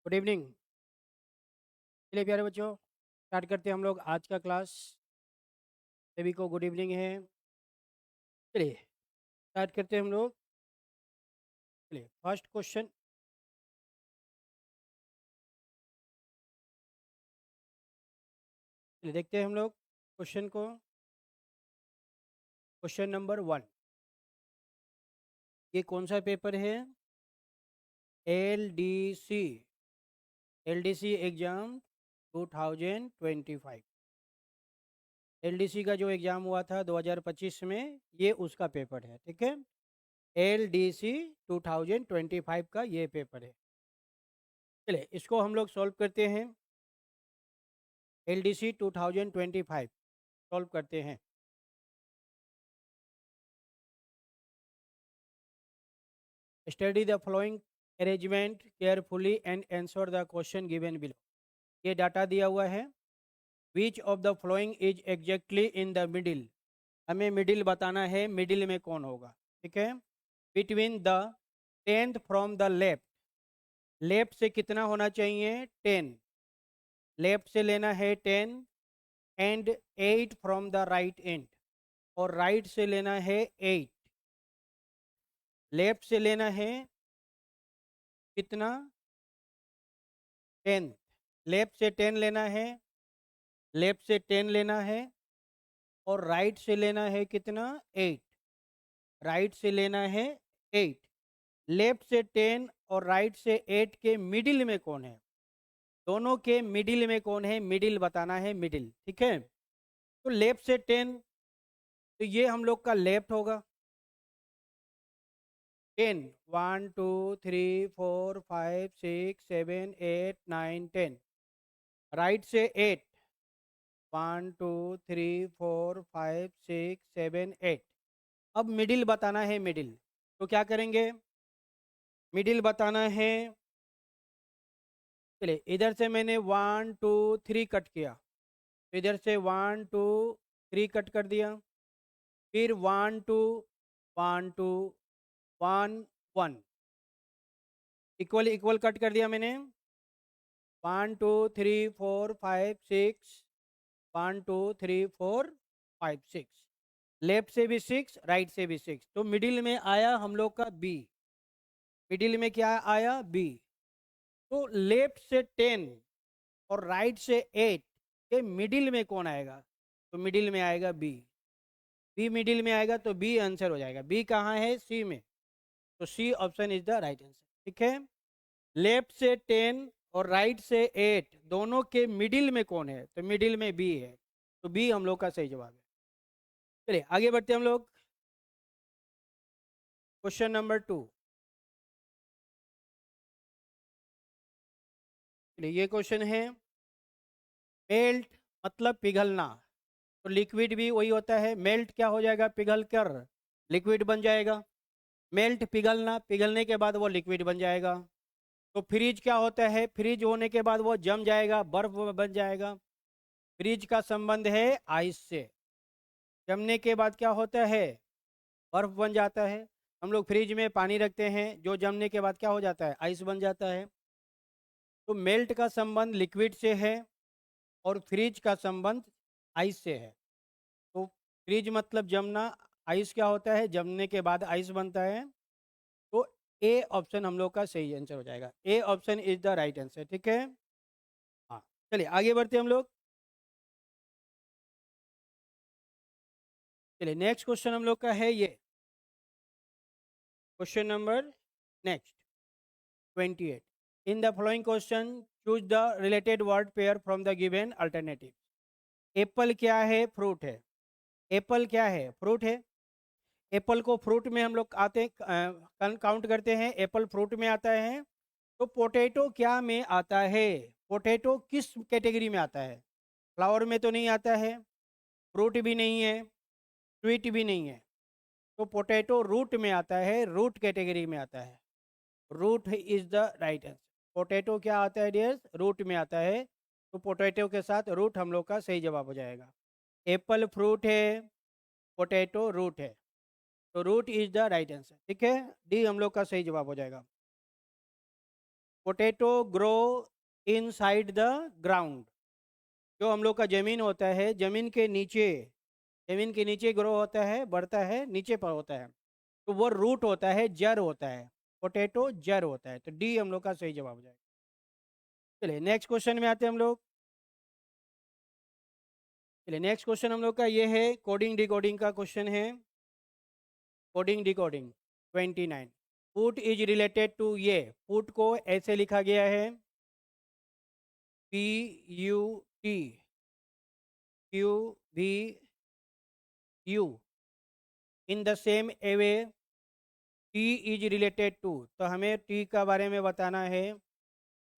Good evening. चलिए प्यारे बच्चों, स्टार्ट करते हैं हम लोग आज का क्लास। सभी को गुड इवनिंग है। चलिए स्टार्ट करते हैं हम लोग। चलिए फर्स्ट क्वेश्चन। चलिए देखते हैं हम लोग क्वेश्चन को। Question number 1। ये कौन सा पेपर है? L D C. L D C exam 2025। L D C का जो एग्ज़ाम हुआ था 2025 में, ये उसका पेपर है। ठीक है, एल डी सी 2025 का ये पेपर है। चलिए इसको हम लोग सॉल्व करते हैं। एल डी सी 2025 सॉल्व करते हैं। Study the following arrangement carefully and answer the question given below. ये डाटा दिया हुआ है। Which of the following is exactly in the middle. हमें मिडिल बताना है, मिडिल में कौन होगा। ठीक है, between the 10th from the left. Left से कितना होना चाहिए? 10। लेफ्ट से लेना है 10 and 8 from the right and, और राइट से लेना है 8। लेफ्ट से लेना है कितना? 10। लेफ्ट से 10 लेना है, लेफ्ट से 10 लेना है, और राइट से लेना है कितना? 8। राइट से लेना है 8। लेफ्ट से 10 और राइट से 8 के मिडिल में कौन है? दोनों के मिडिल में कौन है? मिडिल बताना है, मिडिल। ठीक है, तो लेफ्ट से 10, तो ये हम लोग का लेफ्ट होगा। 10, 1 2 3 4 5 6 7 8 9 10। राइट से 8, 1 2 3 4 5 6 7 8। अब मिडिल बताना है, मिडिल। तो क्या करेंगे? मिडिल बताना है। चलिए इधर से मैंने 1 2 3 कट किया, तो इधर से 1 2 3 कट कर दिया। फिर 1 2 1 2 1 1, इक्वल इक्वल कट कर दिया मैंने। 1 2 3 4 5 6, 1 2 3 4 5 6। लेफ्ट से भी 6, राइट से भी 6, तो मिडिल में आया हम लोग का बी। मिडिल में क्या आया? बी। तो लेफ्ट से 10 और राइट से 8 के मिडिल में कौन आएगा? तो मिडिल में आएगा बी। बी मिडिल में आएगा तो बी आंसर हो जाएगा। बी कहाँ है? सी में। तो C option is the right answer. ठीक है, लेफ्ट से 10 और राइट से 8 दोनों के मिडिल में कौन है? तो मिडिल में बी है, तो बी हम लोग का सही जवाब है। चलिए आगे बढ़ते हैं हम लोग। Question number 2। चलिए ये क्वेश्चन है, मेल्ट मतलब पिघलना। तो लिक्विड भी वही होता है। मेल्ट क्या हो जाएगा? पिघल कर लिक्विड बन जाएगा। मेल्ट पिघलना, पिघलने के बाद वो लिक्विड बन जाएगा। तो फ्रीज क्या होता है? फ्रीज होने के बाद वो जम जाएगा, बर्फ बन जाएगा। फ्रीज का संबंध है आइस से। जमने के बाद क्या होता है? बर्फ बन जाता है। हम लोग फ्रिज में पानी रखते हैं, जो जमने के बाद क्या हो जाता है? आइस बन जाता है। तो मेल्ट का संबंध लिक्विड से है और फ्रीज का संबंध आइस से है। तो फ्रीज मतलब जमना, आइस क्या होता है? जमने के बाद आइस बनता है। तो ए ऑप्शन हम लोग का सही आंसर हो जाएगा। A option is the right answer. ठीक है, हाँ। चलिए आगे बढ़ते हैं हम लोग। चलिए नेक्स्ट क्वेश्चन हम लोग का है ये question number next 28। In the following question choose the related word pair from the given alternative. Apple क्या है? फ्रूट है। एप्पल क्या है? फ्रूट है। एप्पल को फ्रूट में हम लोग आते काउंट करते हैं, एप्पल फ्रूट में आता है। तो पोटैटो क्या में आता है? पोटैटो किस कैटेगरी में आता है? फ्लावर में तो नहीं आता है, फ्रूट भी नहीं है, स्वीट भी नहीं है। तो पोटैटो रूट में आता है, रूट कैटेगरी में आता है। Root is the right answer. Potato क्या आता है डियर्स? रूट में आता है। तो पोटैटो के साथ रूट हम लोग का सही जवाब हो जाएगा। एप्पल फ्रूट है, पोटैटो रूट है, तो root is the right answer. ठीक है, डी हम लोग का सही जवाब हो जाएगा। Potato grow inside the ground. जो हम लोग का ज़मीन होता है, ज़मीन के नीचे ग्रो होता है, बढ़ता है, नीचे पर होता है, तो वो रूट होता है, जड़ होता है। पोटैटो जड़ होता है, तो डी हम लोग का सही जवाब हो जाएगा। चलिए नेक्स्ट क्वेश्चन में आते हैं हम लोग। चलिए नेक्स्ट क्वेश्चन हम लोग का ये है, कोडिंग डिकोडिंग का क्वेश्चन है। Coding decoding 29। Put is related to, ये पुट को ऐसे लिखा गया है, PUTQBU, in the same way T is related to. तो हमें टी का बारे में बताना है,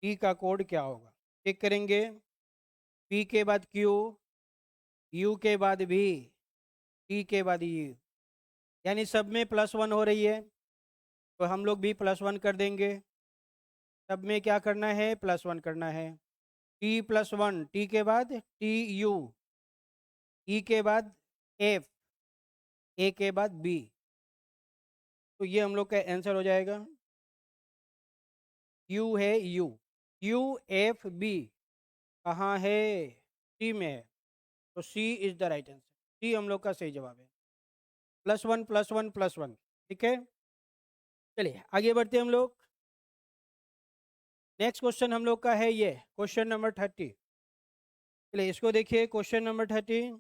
टी का कोड क्या होगा। चेक करेंगे, पी के बाद क्यू, यू के बाद भी, टी के बाद यू, यानी सब में +1 हो रही है, तो हम लोग भी +1 कर देंगे। सब में क्या करना है, +1 करना है। T+1, टी के बाद TU, ई के बाद F, ए के बाद बी, तो ये हम लोग का आंसर हो जाएगा। यू है, UFB कहाँ है, सी में है, तो C is the right answer. सी हम लोग का सही जवाब है। +1 +1 +1, ठीक है। चलिए आगे बढ़ते हैं हम लोग। नेक्स्ट क्वेश्चन हम लोग का है ये क्वेश्चन नंबर 30। चलिए इसको देखिए, क्वेश्चन नंबर 30,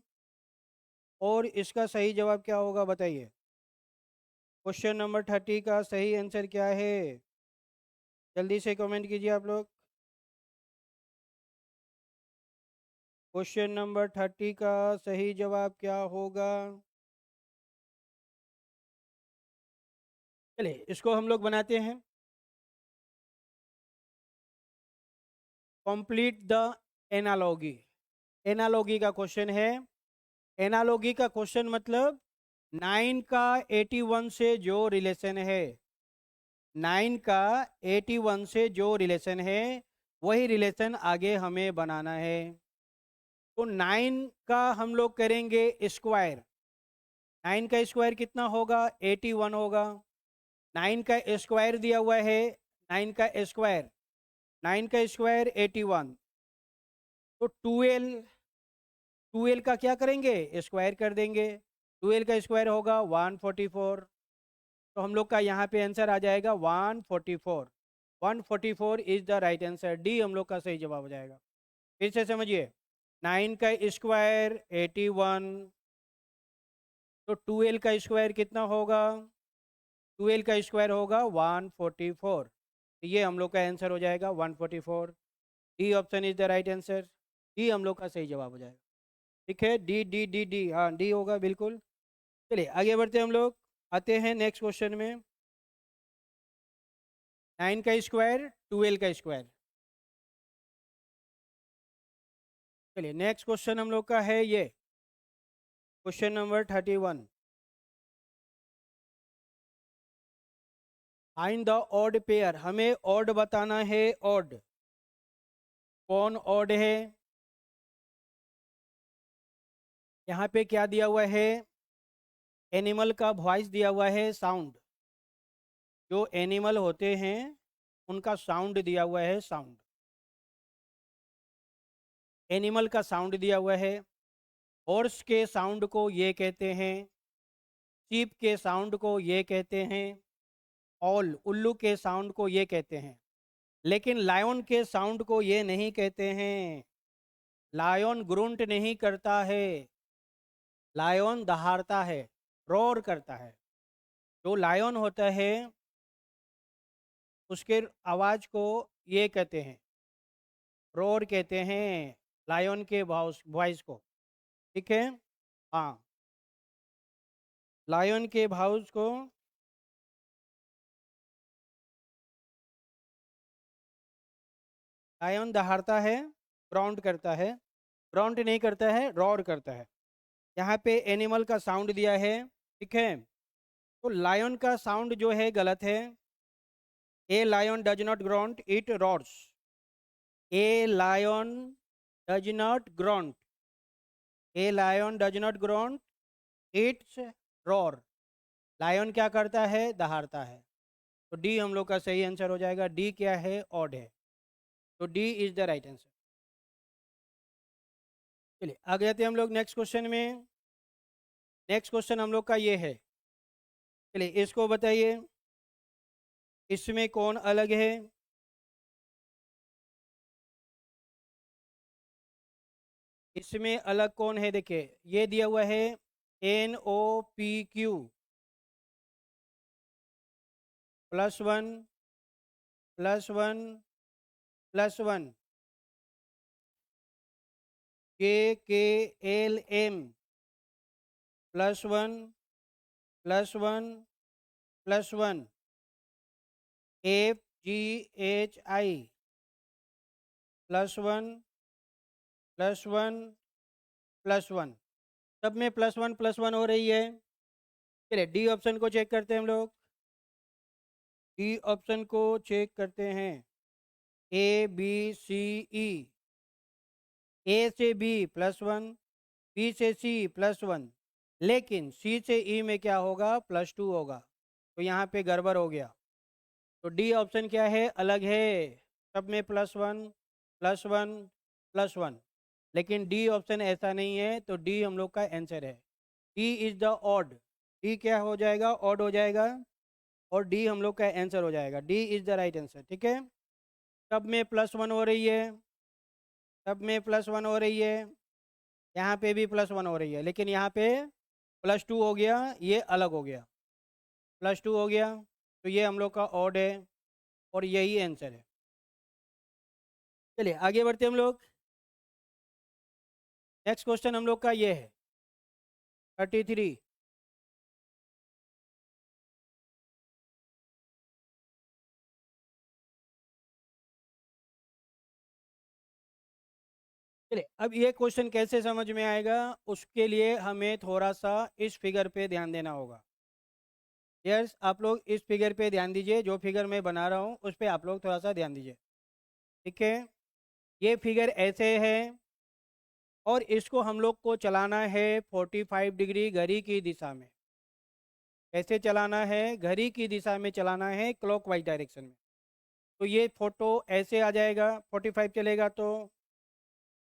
और इसका सही जवाब क्या होगा बताइए। क्वेश्चन नंबर 30 का सही आंसर क्या है, जल्दी से कमेंट कीजिए आप लोग। क्वेश्चन नंबर 30 का सही जवाब क्या होगा। चलिए इसको हम लोग बनाते हैं, कंप्लीट द एनालॉगी। एनालॉगी का क्वेश्चन है। एनालॉगी का क्वेश्चन मतलब 9 का 81 से जो रिलेशन है, 9 का 81 से जो रिलेशन है, वही रिलेशन आगे हमें बनाना है। तो 9 का हम लोग करेंगे स्क्वायर। 9 का स्क्वायर कितना होगा, 81 होगा। 9 का स्क्वायर दिया हुआ है, 9 का स्क्वायर, 9 का स्क्वायर 81, तो 12 का क्या करेंगे, स्क्वायर कर देंगे। 12 का स्क्वायर होगा 144, तो हम लोग का यहाँ पे आंसर आ जाएगा 144। 144 is the right answer, D हम लोग का सही जवाब हो जाएगा। फिर से समझिए, 9 का स्क्वायर 81, तो 12 का स्क्वायर कितना होगा, 12 का स्क्वायर होगा 144, तो ये हम लोग का आंसर हो जाएगा 144। D option is the right answer, D हम लोग का सही जवाब हो जाएगा। ठीक है, डी डी डी डी, हाँ डी होगा बिल्कुल। चलिए आगे बढ़ते हैं हम लोग, आते हैं नेक्स्ट क्वेश्चन में। 9 का स्क्वायर 12 का स्क्वायर। चलिए नेक्स्ट क्वेश्चन हम लोग का है ये question number 31। Find the odd pair, हमें ऑड बताना है। ऑड कौन ऑड है, यहाँ पे क्या दिया हुआ है, एनिमल का वॉइस दिया हुआ है, साउंड। जो एनिमल होते हैं उनका साउंड दिया हुआ है, साउंड, एनिमल का साउंड दिया हुआ है। हॉर्स के साउंड को ये कहते हैं, शीप के साउंड को ये कहते हैं, ऑल उल्लू के साउंड को ये कहते हैं। लेकिन लायन के साउंड को ये नहीं कहते हैं। लायन ग्रुंट नहीं करता है, लायन दहाड़ता है, रोर करता है। जो लायन होता है उसके आवाज को ये कहते हैं, रोर कहते हैं, लायन के वॉइस को। ठीक है, हाँ, लायन के वॉइस को लायन दहाड़ता है, ग्राउंड करता है, ग्राउंड नहीं करता है, रॉर करता है। यहाँ पे एनिमल का साउंड दिया है, ठीक है। तो लायन का साउंड जो है गलत है। A lion does not ground, it roars. A lion does not ground, a lion does not ground, it's roar. Lion क्या करता है, दहाड़ता है। तो डी हम लोग का सही आंसर हो जाएगा। डी क्या है? ऑड है। तो D is the right answer. चलिए आगे आते हैं हम लोग नेक्स्ट क्वेश्चन में। नेक्स्ट क्वेश्चन हम लोग का ये है। चलिए इसको बताइए, इसमें कौन अलग है? इसमें अलग कौन है? देखिए ये दिया हुआ है NOPQ +1 +1 +1 KKLM +1 +1 +1 FGHI +1 +1 +1। सब में +1 हो रही है। चलिए डी ऑप्शन को चेक करते हैं हम लोग। डी ऑप्शन को चेक करते हैं। ABCE, ए से बी +1, बी से सी +1, लेकिन सी से ई में क्या होगा? +2 होगा। तो यहाँ पे गड़बड़ हो गया। तो डी ऑप्शन क्या है? अलग है। सब में +1 +1 +1, लेकिन डी ऑप्शन ऐसा नहीं है। तो डी हम लोग का आंसर है। D is the odd. D क्या हो जाएगा? ऑड हो जाएगा। और डी हम लोग का आंसर हो जाएगा। D is the right answer. ठीक है, सब में +1 हो रही है। सब में +1 हो रही है। यहाँ पे भी +1 हो रही है, लेकिन यहाँ पे +2 हो गया, ये अलग हो गया। +2 हो गया, तो ये हम लोग का ऑड है और यही आंसर है। चलिए आगे बढ़ते हम लोग। नेक्स्ट क्वेश्चन हम लोग का ये है 33। चलिए अब ये क्वेश्चन कैसे समझ में आएगा, उसके लिए हमें थोड़ा सा इस फिगर पे ध्यान देना होगा। यस, आप लोग इस फिगर पे ध्यान दीजिए। जो फिगर मैं बना रहा हूँ उस पर आप लोग थोड़ा सा ध्यान दीजिए। ठीक है, ये फिगर ऐसे है और इसको हम लोग को चलाना है 45 डिग्री घड़ी की दिशा में। कैसे चलाना है? घड़ी की दिशा में चलाना है, क्लॉकवाइज डायरेक्शन में। तो ये फोटो ऐसे आ जाएगा, 45 चलेगा तो,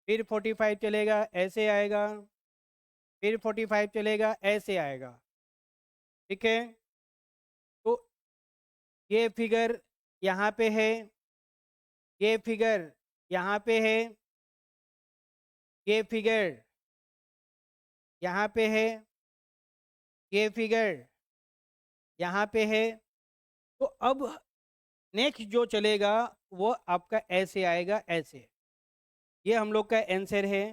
फिर 45 चलेगा ऐसे आएगा, फिर 45 चलेगा ऐसे आएगा। ठीक है, तो ये फिगर यहाँ पे है, ये फिगर यहाँ पे है, ये फिगर यहाँ पे है, ये फिगर यहाँ पे है। तो अब नेक्स्ट जो चलेगा वो आपका ऐसे आएगा, ऐसे। ये हम लोग का आंसर है।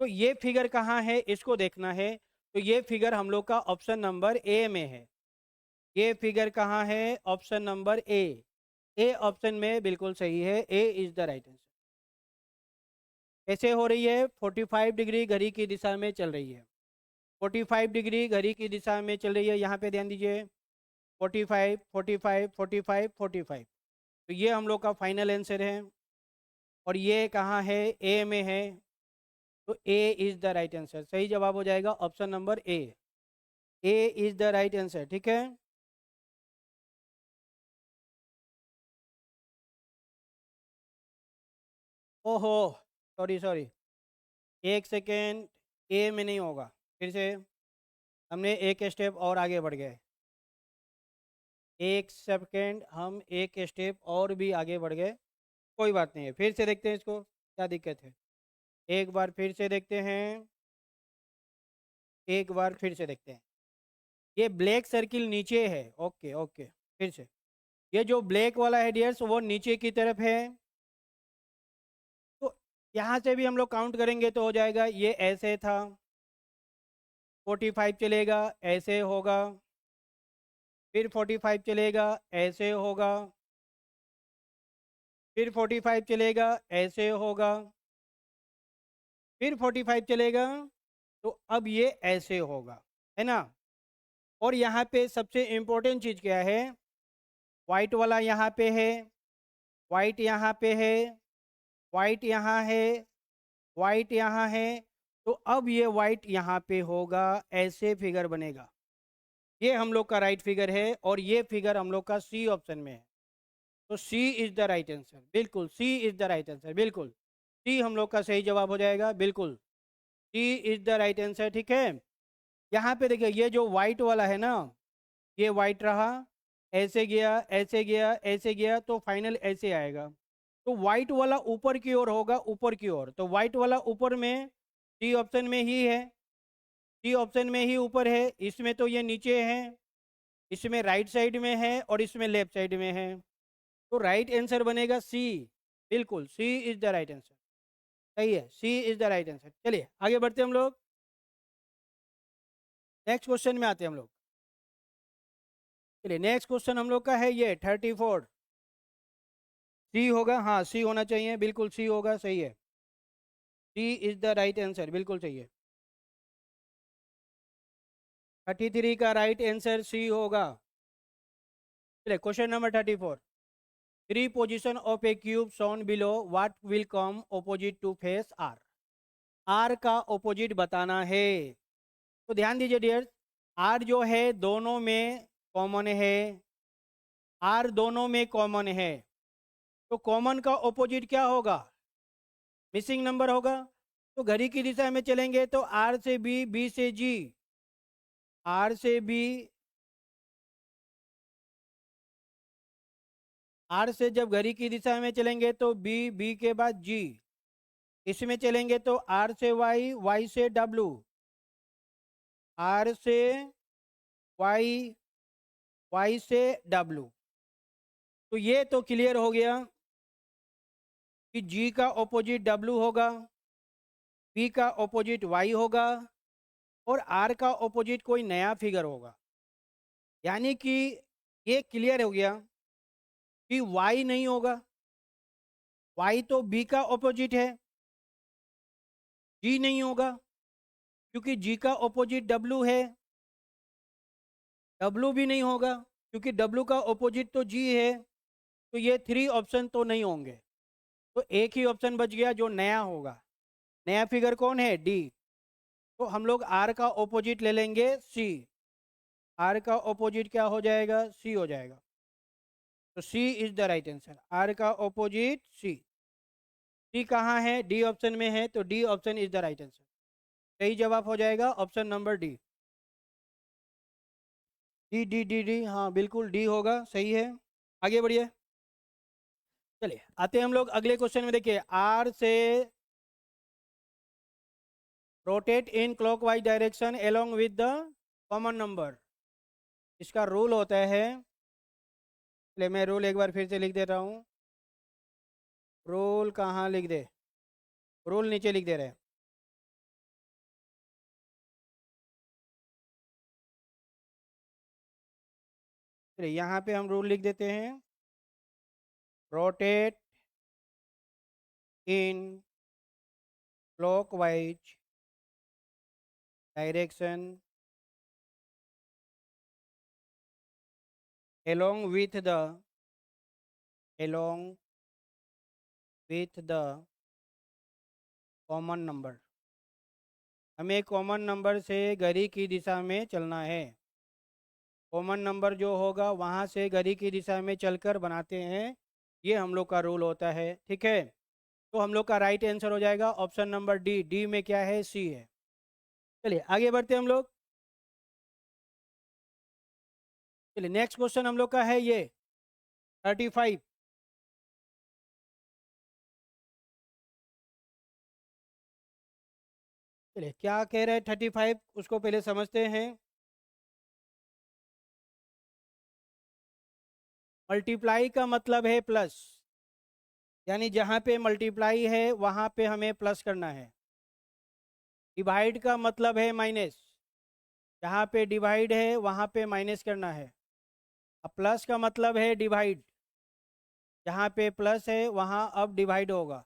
तो ये फिगर कहाँ है इसको देखना है। तो ये फिगर हम लोग का ऑप्शन नंबर ए में है। ये फिगर कहाँ है? Option number A. A option में बिल्कुल सही है। ए इज द राइट आंसर। कैसे हो रही है? 45 डिग्री घड़ी की दिशा में चल रही है। 45 डिग्री घड़ी की दिशा में चल रही है। यहाँ पे ध्यान दीजिए, 45 45 45 45। तो ये हम लोग का फाइनल आंसर है। और ये कहाँ है? ए में है। तो ए इज द राइट आंसर। सही जवाब हो जाएगा option number A. A is the right answer. ठीक है, ओहो, सॉरी सॉरी, एक सेकेंड। ए में नहीं होगा, फिर से हमने एक स्टेप और आगे बढ़ गए। एक सेकेंड, हम एक स्टेप और भी आगे बढ़ गए। कोई बात नहीं है, फिर से देखते हैं इसको, क्या दिक्कत है। एक बार फिर से देखते हैं, एक बार फिर से देखते हैं। ये ब्लैक सर्किल नीचे है। ओके ओके, फिर से। ये जो ब्लैक वाला है डियर्स, वो नीचे की तरफ है। तो यहाँ से भी हम लोग काउंट करेंगे तो हो जाएगा, ये ऐसे था, 45 चलेगा ऐसे होगा, फिर 45 चलेगा ऐसे होगा, फिर 45 चलेगा ऐसे होगा, फिर 45 चलेगा। तो अब ये ऐसे होगा, है ना। और यहाँ पे सबसे इम्पोर्टेंट चीज़ क्या है? वाइट वाला यहाँ पे है, वाइट यहाँ पे है, वाइट यहाँ है, वाइट यहाँ है। तो अब ये वाइट यहाँ पे होगा, ऐसे फिगर बनेगा। ये हम लोग का राइट फिगर है और ये फिगर हम लोग का सी ऑप्शन में है। तो C is the right answer, बिल्कुल सी इज द राइट आंसर, बिल्कुल सी हम लोग का सही जवाब हो जाएगा, बिल्कुल सी इज द राइट आंसर। ठीक है, यहाँ पे देखिए ये जो वाइट वाला है ना, ये वाइट रहा, ऐसे गया ऐसे गया ऐसे गया, तो फाइनल ऐसे आएगा। तो वाइट वाला ऊपर की ओर होगा, ऊपर की ओर, तो वाइट वाला ऊपर में सी ऑप्शन में ही है, सी ऑप्शन में ही ऊपर है, इसमें तो ये नीचे है, इसमें राइट साइड में है और इसमें लेफ्ट साइड में है। तो राइट आंसर बनेगा सी, बिल्कुल सी इज द राइट आंसर, सही है, सी इज द राइट आंसर। चलिए आगे बढ़ते हैं हम लोग, नेक्स्ट क्वेश्चन में आते हैं हम लोग। चलिए नेक्स्ट क्वेश्चन हम लोग का है ये 34, सी होगा, हाँ सी होना चाहिए, बिल्कुल सी होगा, सही है, सी इज द राइट आंसर, बिल्कुल सही है। 33 का राइट आंसर सी होगा। चलिए question number 34, three position of a cube shown below, what will come opposite to face R. R का ऑपोजिट बताना है। तो ध्यान दीजिए डियर, आर जो है दोनों में कॉमन है, आर दोनों में कॉमन है, तो कॉमन का ऑपोजिट क्या होगा, मिसिंग नंबर होगा। तो घड़ी की दिशा में चलेंगे तो आर से बी, बी से जी, आर से बी, आर से जब घड़ी की दिशा में चलेंगे तो बी, बी के बाद जी, इसमें चलेंगे तो आर से वाई, वाई से डब्लू, आर से वाई, वाई से डब्लू। तो ये तो क्लियर हो गया कि जी का ऑपोजिट डब्लू होगा, बी का ऑपोजिट वाई होगा और आर का ऑपोजिट कोई नया फिगर होगा। यानी कि ये क्लियर हो गया कि वाई नहीं होगा, वाई तो बी का ऑपोजिट है, जी नहीं होगा क्योंकि जी का ऑपोजिट डब्लू है, डब्लू भी नहीं होगा क्योंकि डब्लू का ऑपोजिट तो जी है। तो ये थ्री ऑप्शन तो नहीं होंगे, तो एक ही ऑप्शन बच गया जो नया होगा, नया फिगर कौन है, डी। तो हम लोग आर का ऑपोजिट ले लेंगे सी, आर का ऑपोजिट क्या हो जाएगा, सी हो जाएगा। तो C is the right answer, R का ऑपोजिट सी। सी कहाँ है, डी ऑप्शन में है, तो D option is the right answer, सही जवाब हो जाएगा option number D. D D D D, हाँ बिल्कुल डी होगा, सही है। आगे बढ़िए, चलिए आते हैं हम लोग अगले क्वेश्चन में। देखिए आर से rotate in clockwise direction along with the common number, इसका रूल होता है, चलिए मैं रूल एक बार फिर से लिख देता हूँ। रूल कहाँ लिख दे, रूल नीचे लिख दे रहे हैं। चलिए यहाँ पे हम रूल लिख देते हैं, rotate in clockwise direction along with the along with the common number, हमें कॉमन नंबर से घड़ी की दिशा में चलना है। कॉमन नंबर जो होगा वहाँ से घड़ी की दिशा में चलकर बनाते हैं, ये हम लोग का रूल होता है। ठीक है, तो हम लोग का राइट आंसर हो जाएगा ऑप्शन नंबर डी, डी में क्या है, सी है। चलिए आगे बढ़ते हैं हम लोग। चलिए नेक्स्ट क्वेश्चन हम लोग का है ये 35, चलिए क्या कह रहे हैं 35, उसको पहले समझते हैं। मल्टीप्लाई का मतलब है प्लस, यानी जहाँ पे मल्टीप्लाई है वहाँ पे हमें प्लस करना है। डिवाइड का मतलब है माइनस, जहाँ पे डिवाइड है वहाँ पे माइनस करना है। अब प्लस का मतलब है डिवाइड, जहाँ पे प्लस है वहाँ अब डिवाइड होगा।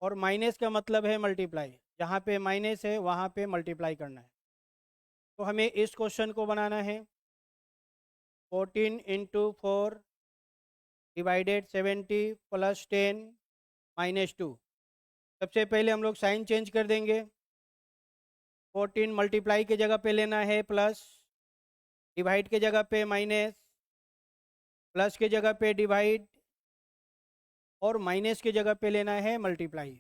और माइनस का मतलब है मल्टीप्लाई, जहाँ पे माइनस है वहाँ पे मल्टीप्लाई करना है। तो हमें इस क्वेश्चन को बनाना है, 14 इंटू 4 डिवाइडेड 70 प्लस 10 माइनस 2। सबसे पहले हम लोग साइन चेंज कर देंगे, 14 मल्टीप्लाई की जगह पे लेना है प्लस, डिवाइड के जगह पे माइनस, प्लस के जगह पे डिवाइड, और माइनस के जगह पे लेना है मल्टीप्लाई।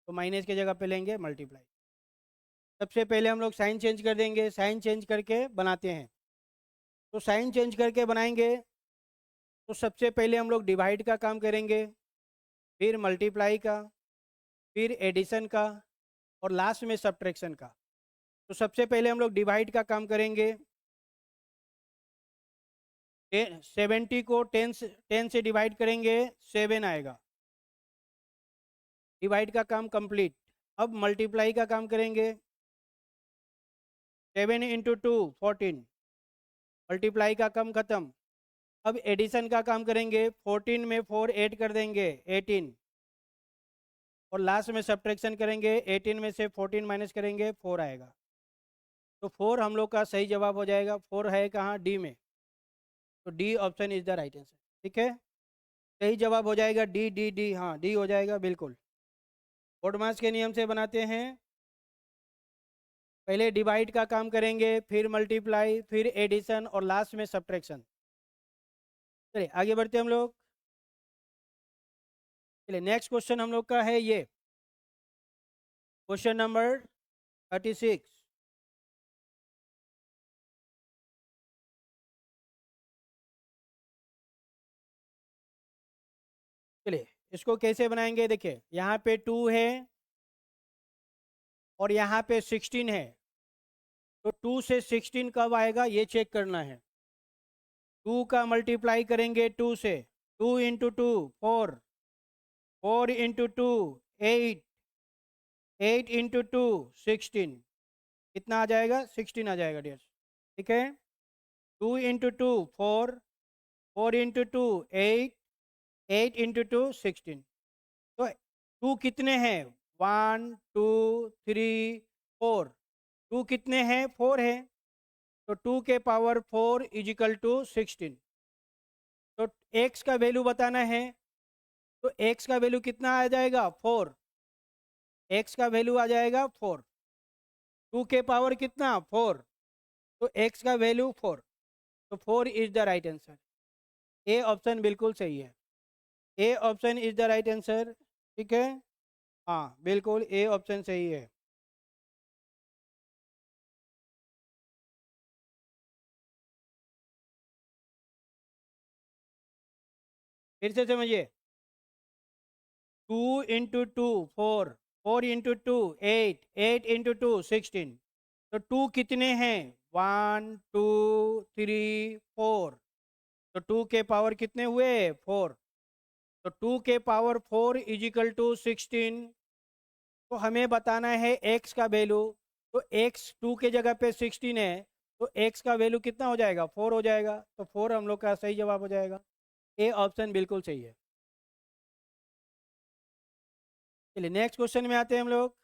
तो माइनस के जगह पे लेंगे मल्टीप्लाई। सबसे पहले हम लोग साइन चेंज कर देंगे, साइन चेंज करके बनाते हैं। तो साइन चेंज करके बनाएंगे तो सबसे पहले हम लोग डिवाइड का काम करेंगे, फिर मल्टीप्लाई का, फिर एडिशन का, और लास्ट में सब्ट्रैक्शन का। तो सबसे पहले हम लोग डिवाइड का काम करेंगे। 70 को 10 से डिवाइड करेंगे, 7 आएगा। डिवाइड का काम कंप्लीट। अब मल्टीप्लाई का काम करेंगे। 7 इंटू 2 14, मल्टीप्लाई का काम खत्म। अब एडिशन का काम करेंगे। 14 में 4 ऐड कर देंगे 18, और लास्ट में सब्ट्रैक्शन करेंगे। 18 में से 14 माइनस करेंगे, 4 आएगा। तो 4 हम लोग का सही जवाब हो जाएगा। 4 है कहाँ? डी में। तो D option is the right answer. ठीक है, सही जवाब हो जाएगा डी डी डी। हाँ, डी हो जाएगा बिल्कुल। बोडमास के नियम से बनाते हैं। पहले डिवाइड का काम करेंगे, फिर मल्टीप्लाई, फिर एडिशन, और लास्ट में सब्ट्रैक्शन। चलिए आगे बढ़ते हम लोग। चलिए नेक्स्ट क्वेश्चन हम लोग का है ये क्वेश्चन नंबर 36। चलिए इसको कैसे बनाएंगे। देखिए यहाँ पे 2 है और यहाँ पे 16 है। तो 2 से 16 कब आएगा ये चेक करना है। 2 का मल्टीप्लाई करेंगे 2 से। 2 इंटू 2 4, 4 इंटू 2 8, 8 इंटू 2 16। कितना आ जाएगा? 16 आ जाएगा डियर। ठीक है, 2 इंटू 2 4, 4 इंटू 2 8, 8 इंटू 2 16। तो 2 कितने हैं? 1 2 3 4। 2 कितने हैं? 4 है। तो 2 के पावर 4 इजिकल टू 16। तो x का वैल्यू बताना है। तो x का वैल्यू कितना आ जाएगा? 4। x का वैल्यू आ जाएगा 4। 2 के पावर कितना? 4। तो x का वैल्यू 4। तो 4 is the right answer. A option बिल्कुल सही है। A option is the right answer. ठीक है, हाँ बिल्कुल ए ऑप्शन सही है। फिर से समझिए। 2 इंटू 2 4, 4 इंटू 2 8, 8 इंटू 2 16। तो 2 कितने हैं? 1 2 3 4। तो 2 के पावर कितने हुए? 4। तो 2 के पावर 4 इजिकल टू 16। तो हमें बताना है x का वैल्यू। तो x 2 के जगह पे 16 है, तो x का वैल्यू कितना हो जाएगा? 4 हो जाएगा। तो 4 हम लोग का सही जवाब हो जाएगा। ए ऑप्शन बिल्कुल सही है। चलिए नेक्स्ट क्वेश्चन में आते हैं हम लोग।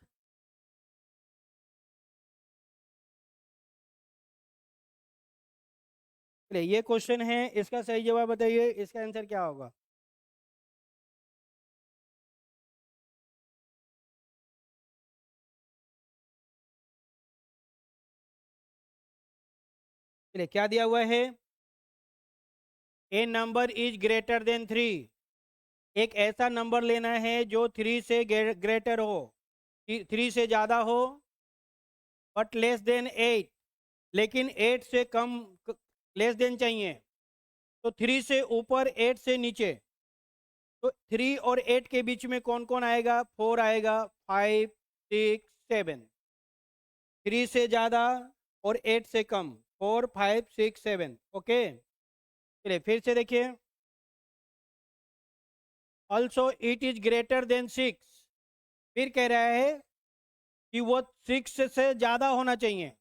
चलिए ये क्वेश्चन है, इसका सही जवाब बताइए, इसका आंसर क्या होगा। चलिए क्या दिया हुआ है? ए नंबर इज ग्रेटर देन 3। एक ऐसा नंबर लेना है जो 3 से ग्रेटर हो, 3 से ज़्यादा हो, बट लेस देन 8। लेकिन 8 से कम, लेस देन चाहिए। तो 3 से ऊपर, 8 से नीचे। तो 3 और 8 के बीच में कौन कौन आएगा? 4 आएगा, 5 6 7। 3 से ज़्यादा और 8 से कम, 4 5 6 7। ओके, चलिए फिर से देखिए। Also it is greater than 6। फिर कह रहा है कि वो 6 से ज़्यादा होना चाहिए।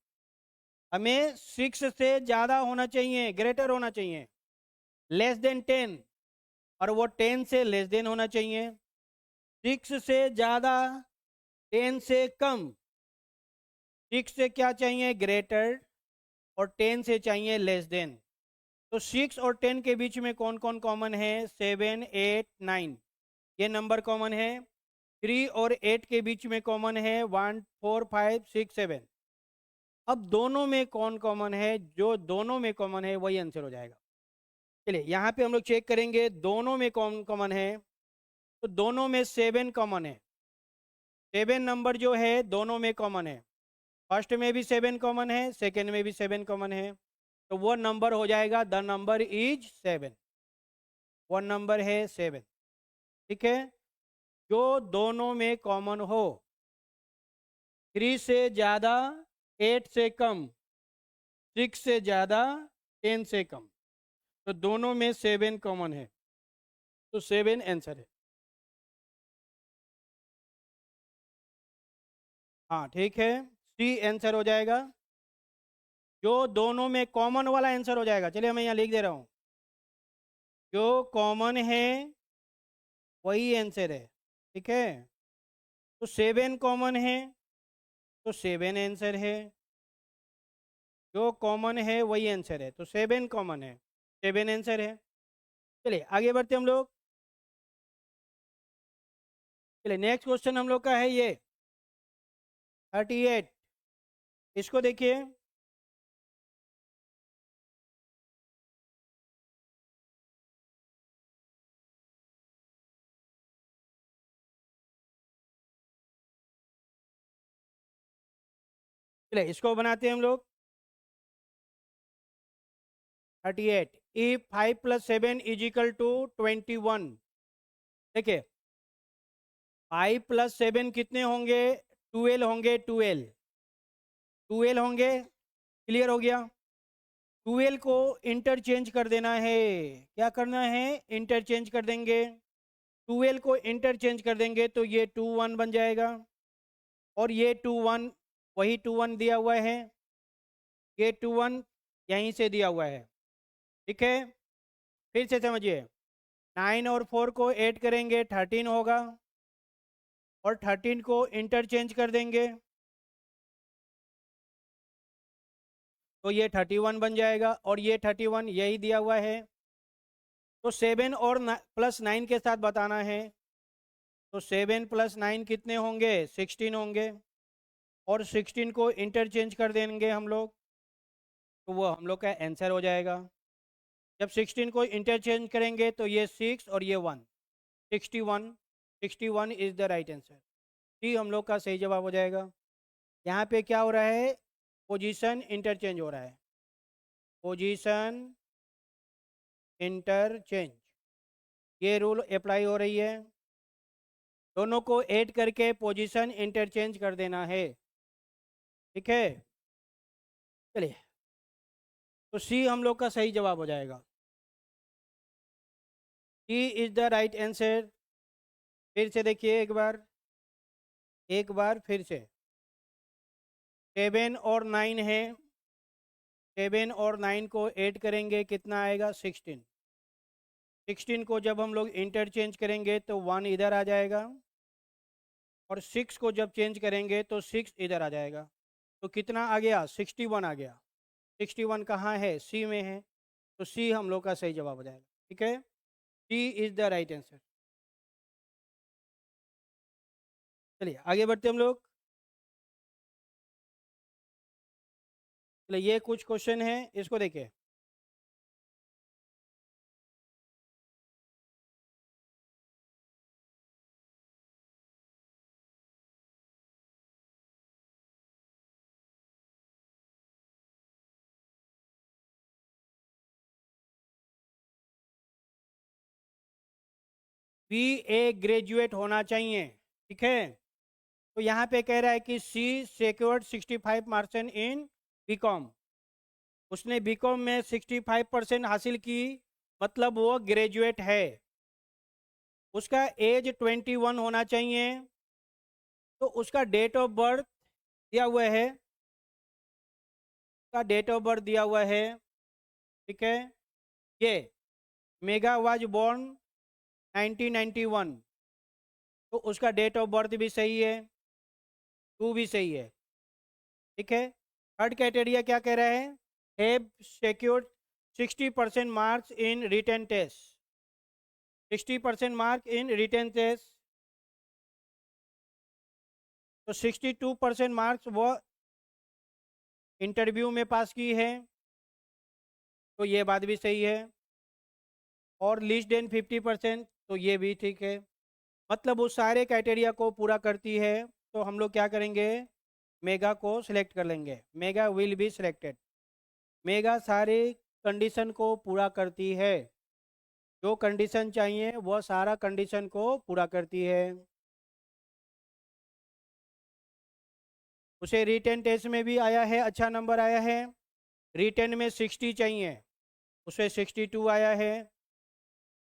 हमें 6 से ज़्यादा होना चाहिए, ग्रेटर होना चाहिए। लेस देन 10, और वो 10 से लेस देन होना चाहिए। 6 से ज़्यादा, 10 से कम। 6 से क्या चाहिए? ग्रेटर। और 10 से चाहिए लेस देन। तो 6 और 10 के बीच में कौन कौन कॉमन है? 7 8 9, ये नंबर कॉमन है। 3 और 8 के बीच में कॉमन है 1 4 5 6 7। अब दोनों में कौन कॉमन है, जो दोनों में कॉमन है वही आंसर हो जाएगा। चलिए यहाँ पे हम लोग चेक करेंगे दोनों में कौन कॉमन है। तो दोनों में 7 कॉमन है। 7 नंबर जो है दोनों में कॉमन है। फर्स्ट में भी 7 कॉमन है, सेकेंड में भी 7 कॉमन है। तो वो नंबर हो जाएगा द नंबर इज 7। वो नंबर है 7। ठीक है। जो दोनों में कॉमन हो, 3 से ज़्यादा, 8 से कम, 6 से ज़्यादा, 10 से कम। तो दोनों में 7 कॉमन है, तो 7 आंसर है। हाँ ठीक है, सी आंसर हो जाएगा। जो दोनों में कॉमन वाला आंसर हो जाएगा। चलिए मैं यहाँ लिख दे रहा हूँ, जो कॉमन है वही आंसर है। ठीक है। तो 7 कॉमन है, तो 7 आंसर है। जो कॉमन है वही आंसर है, तो 7 कॉमन है, 7 आंसर है। चलिए आगे बढ़ते हम लोग। चलिए नेक्स्ट क्वेश्चन हम लोग का है ये 38। इसको देखिए। चलिए इसको बनाते हैं हम लोग। 38, if 5 plus 7 is equal to 21। देखिए 5 प्लस 7 कितने होंगे, 12 होंगे। 12 होंगे। क्लियर हो गया। 12 को इंटरचेंज कर देना है। क्या करना है, इंटरचेंज कर देंगे। 12 को इंटरचेंज कर देंगे तो ये 21 बन जाएगा। और ये 21, वही 21 दिया हुआ है। ये 21 यहीं से दिया हुआ है। ठीक है। फिर से समझिए, 9 और 4 को ऐड करेंगे 13 होगा। और 13 को इंटरचेंज कर देंगे तो ये 31 बन जाएगा। और ये 31 यही दिया हुआ है। तो 7 और +9 के साथ बताना है। तो 7 + 9 कितने होंगे, 16 होंगे। और 16 को इंटरचेंज कर देंगे हम लोग, तो वो हम लोग का आंसर हो जाएगा। जब 16 को इंटरचेंज करेंगे तो ये 6 और ये 1, 61। 61 इज द राइट आंसर। सी हम लोग का सही जवाब हो जाएगा। यहाँ पे क्या हो रहा है, पोजीशन इंटरचेंज हो रहा है। पोजीशन इंटरचेंज, ये रूल अप्लाई हो रही है। दोनों को ऐड करके पोजीशन इंटरचेंज कर देना है। ठीक है। चलिए, तो सी हम लोग का सही जवाब हो जाएगा। सी इज द राइट आंसर। फिर से देखिए एक बार फिर से। 7 और 9 है। 7 और 9 को ऐड करेंगे कितना आएगा, 16। 16 को जब हम लोग इंटरचेंज करेंगे तो 1 इधर आ जाएगा। और 6 को जब चेंज करेंगे तो 6 इधर आ जाएगा। तो कितना आ गया, 61 आ गया। 61 कहाँ है, सी में है। तो सी हम लोग का सही जवाब हो जाएगा। ठीक है, सी इज द राइट आंसर। चलिए आगे बढ़ते हम लोग। चलिए ये कुछ क्वेश्चन है, इसको देखिए। बी ए ग्रेजुएट होना चाहिए। ठीक है। तो यहाँ पे कह रहा है कि सी सिक्योर्ड 65 मार्क्स इन बीकॉम। उसने बीकॉम में 65% हासिल की, मतलब वो ग्रेजुएट है। उसका एज 21 होना चाहिए। तो उसका डेट ऑफ बर्थ दिया हुआ है। उसका डेट ऑफ बर्थ दिया हुआ है। ठीक है। ये मेगा वाज बोर्न 1991। तो उसका डेट ऑफ बर्थ भी सही है, टू भी सही है। ठीक है। थर्ड क्राइटेरिया क्या कह रहा है, have secured 60% marks in written test. 60% mark in written test. तो 62% मार्क्स वो इंटरव्यू में पास की है, तो ये बात भी सही है। और लीस देन 50%, तो ये भी ठीक है। मतलब वो सारे क्राइटेरिया को पूरा करती है, तो हम लोग क्या करेंगे, मेगा को सिलेक्ट कर लेंगे। Mega will be selected. Mega सारे कंडीशन को पूरा करती है, जो कंडीशन चाहिए वह सारा कंडीशन को पूरा करती है। उसे रिटेन टेस्ट में भी आया है, अच्छा नंबर आया है। रिटेन में 60 चाहिए, उसे 62 आया है।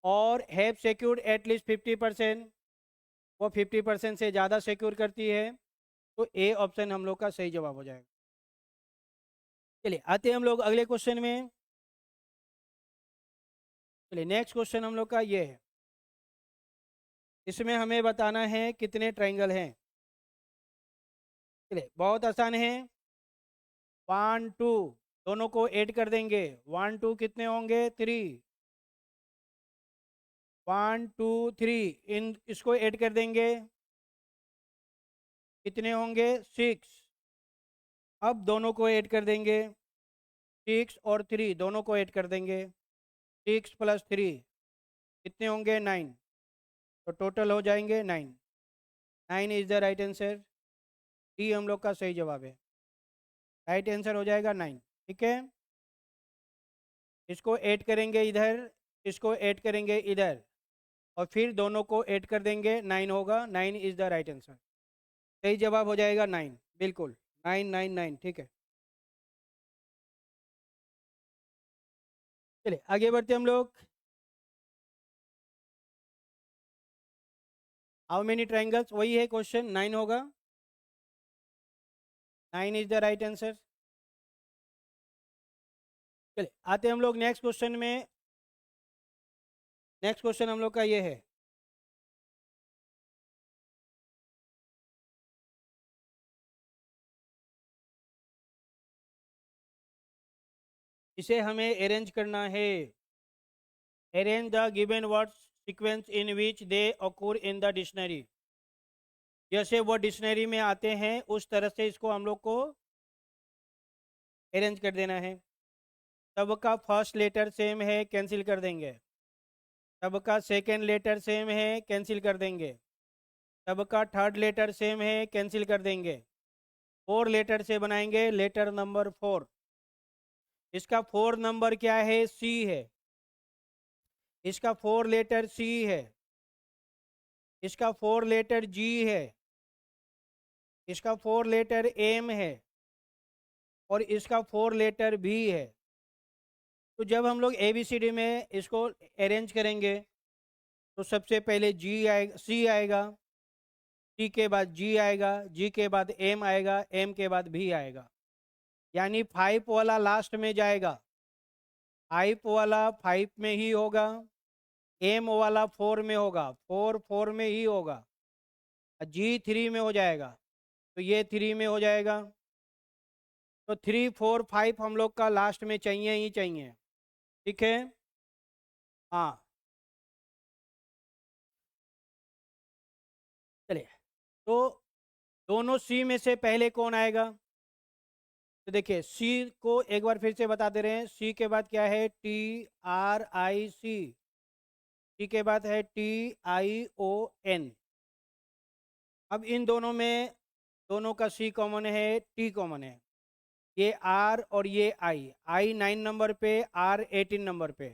और हैव सिक्योर्ड एटलीस्ट 50%, वो 50% से ज़्यादा सिक्योर करती है, तो ए ऑप्शन हम लोग का सही जवाब हो जाएगा। चलिए आते हैं हम लोग अगले क्वेश्चन में। चलिए नेक्स्ट क्वेश्चन हम लोग का ये है, इसमें हमें बताना है कितने ट्रायंगल हैं। चलिए बहुत आसान है। 1 2 दोनों को ऐड कर देंगे। 1 2 कितने होंगे, 3। 1 2 3 इन इसको ऐड कर देंगे, कितने होंगे, 6। अब दोनों को ऐड कर देंगे, 6 और 3 दोनों को ऐड कर देंगे। 6 + 3 कितने होंगे, 9। तो टोटल हो जाएंगे 9। 9 is the right answer. D हम लोग का सही जवाब है। राइट आंसर हो जाएगा 9। ठीक है, इसको ऐड करेंगे इधर, इसको ऐड करेंगे इधर, और फिर दोनों को ऐड कर देंगे, 9 होगा। 9 इज द राइट आंसर। सही जवाब हो जाएगा 9, बिल्कुल। 9 9 9, ठीक है। चलिए आगे बढ़ते हम लोग। हाउ मेनी ट्राइंगल्स, वही है क्वेश्चन, 9 होगा। 9 इज द राइट आंसर। चलिए आते हैं हम लोग नेक्स्ट क्वेश्चन में। नेक्स्ट क्वेश्चन हम लोग का ये है, इसे हमें अरेंज करना है। Arrange the given words sequence in which they occur in the dictionary. जैसे वो डिक्शनरी में आते हैं उस तरह से इसको हम लोग को अरेंज कर देना है। सबका फर्स्ट लेटर सेम है, कैंसिल कर देंगे। सबका सेकेंड लेटर सेम है, कैंसिल कर देंगे। सबका थर्ड लेटर सेम है, कैंसिल कर देंगे। 4 लेटर से बनाएंगे, लेटर नंबर 4। इसका 4 नंबर क्या है, सी है। इसका 4 लेटर सी है। इसका 4 लेटर जी है। इसका 4 लेटर एम है। और इसका 4 लेटर भी है। तो जब हम लोग ABCD में इसको अरेंज करेंगे, तो सबसे पहले जी आएगा, सी आएगा, सी के बाद जी आएगा, जी के बाद एम आएगा, एम के बाद भी आएगा। यानी 5 वाला लास्ट में जाएगा, 5 वाला 5 में ही होगा। एम वाला 4 में होगा, 4 4 में ही होगा। जी 3 में हो जाएगा, तो ये 3 में हो जाएगा। तो 3 4 5 हम लोग का लास्ट में चाहिए ही चाहिए। ठीक है, हाँ। चलिए, तो दोनों सी में से पहले कौन आएगा, तो देखिए सी को एक बार फिर से बता दे रहे हैं। सी के बाद क्या है, TRIC। सी के बाद है TION। अब इन दोनों में, दोनों का सी कॉमन है, टी कॉमन है। ये आर और ये आई, आई 9 नंबर पे, आर 18 नंबर पे।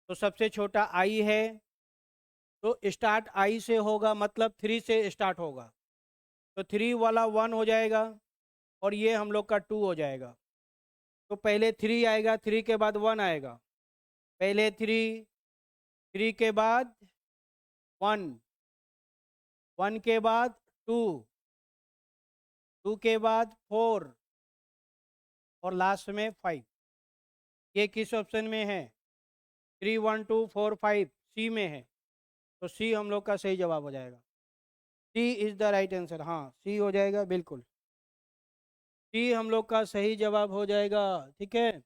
तो सबसे छोटा आई है, तो स्टार्ट आई से होगा, मतलब 3 से स्टार्ट होगा। तो 3 वाला 1 हो जाएगा, और ये हम लोग का 2 हो जाएगा। तो पहले 3 आएगा, 3 के बाद 1 आएगा। पहले 3, 3 के बाद 1, 1 के बाद 2, 2 के बाद 4, और लास्ट में 5। ये किस ऑप्शन में है, 3 1 2 4 5 सी में है। तो सी हम लोग का सही जवाब हो जाएगा। सी इज द राइट आंसर, हाँ सी हो जाएगा, बिल्कुल। सी हम लोग का सही जवाब हो जाएगा। ठीक है,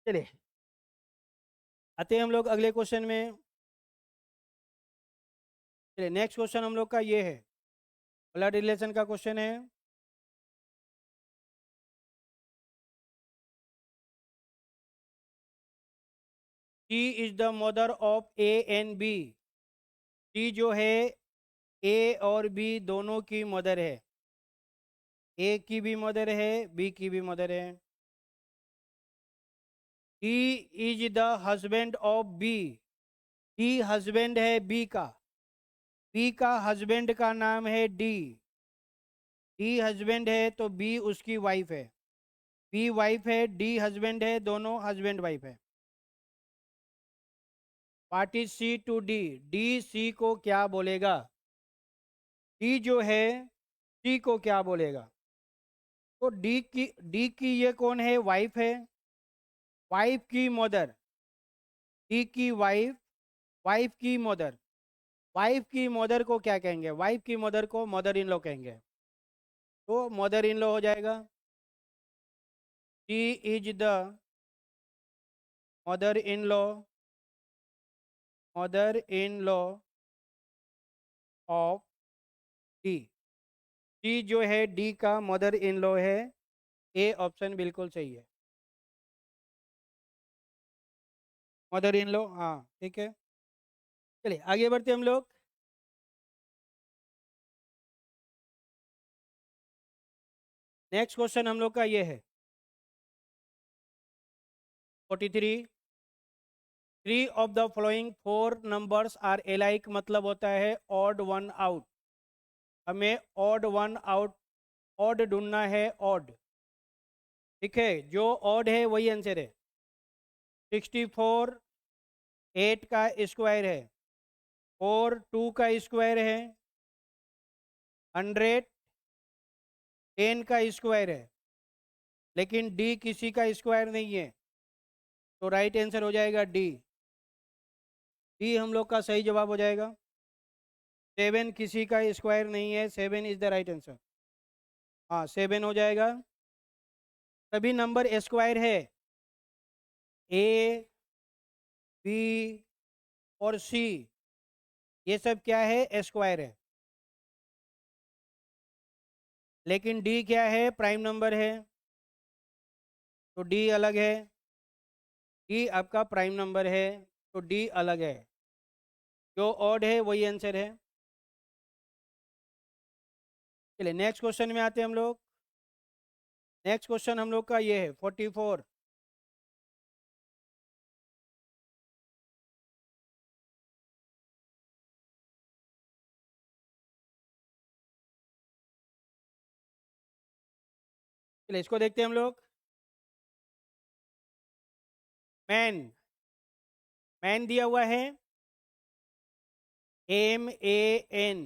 चलिए आते हैं हम लोग अगले क्वेश्चन में। चलिए नेक्स्ट क्वेश्चन हम लोग का ये है, ब्लड रिलेशन का क्वेश्चन है। She is the mother of A and B. She जो है ए और बी दोनों की मदर है। ए की भी मदर है, बी की भी मदर है। He is the husband of B. He husband है बी का। बी का हस्बैंड का नाम है डी। डी हस्बैंड है तो बी उसकी वाइफ है। बी वाइफ है, डी हस्बैंड है, दोनों हस्बैंड वाइफ है। What is C to D? D C को क्या बोलेगा? डी जो है सी को क्या बोलेगा? तो डी की ये कौन है? वाइफ है। वाइफ की मदर। डी की वाइफ, वाइफ की मदर। वाइफ की मदर को क्या कहेंगे? वाइफ की मदर को मदर इन लॉ कहेंगे। तो मदर इन लॉ हो जाएगा। She is the mother in law, mother in law of D. D जो है डी का मदर इन लॉ है। ए ऑप्शन बिल्कुल सही है। मदर इन लॉ, हाँ ठीक है। चलिए आगे बढ़ते हम लोग। नेक्स्ट क्वेश्चन हम लोग का ये है 43। Three of the following four numbers are alike, मतलब होता है ऑड वन आउट। हमें ऑड वन आउट, ऑड ढूंढना है, ऑड। ठीक है, जो ऑड है वही आंसर है। 64 8 का स्क्वायर है, 4 2 का स्क्वायर है, 100 10 का स्क्वायर है, लेकिन डी किसी का स्क्वायर नहीं है। तो राइट आंसर हो जाएगा डी। डी हम लोग का सही जवाब हो जाएगा। 7 किसी का स्क्वायर नहीं है, 7 इज द राइट आंसर। हाँ 7 हो जाएगा। सभी नंबर स्क्वायर है। ए, बी और सी ये सब क्या है? स्क्वायर है। लेकिन डी क्या है? प्राइम नंबर है। तो डी अलग है। डी आपका प्राइम नंबर है, तो डी अलग है। जो ऑड है वही आंसर है। चलिए नेक्स्ट क्वेश्चन में आते हैं हम लोग। नेक्स्ट क्वेश्चन हम लोग का ये है 44। चलिए इसको देखते हैं हम लोग। मैन, मैन दिया हुआ है MAN,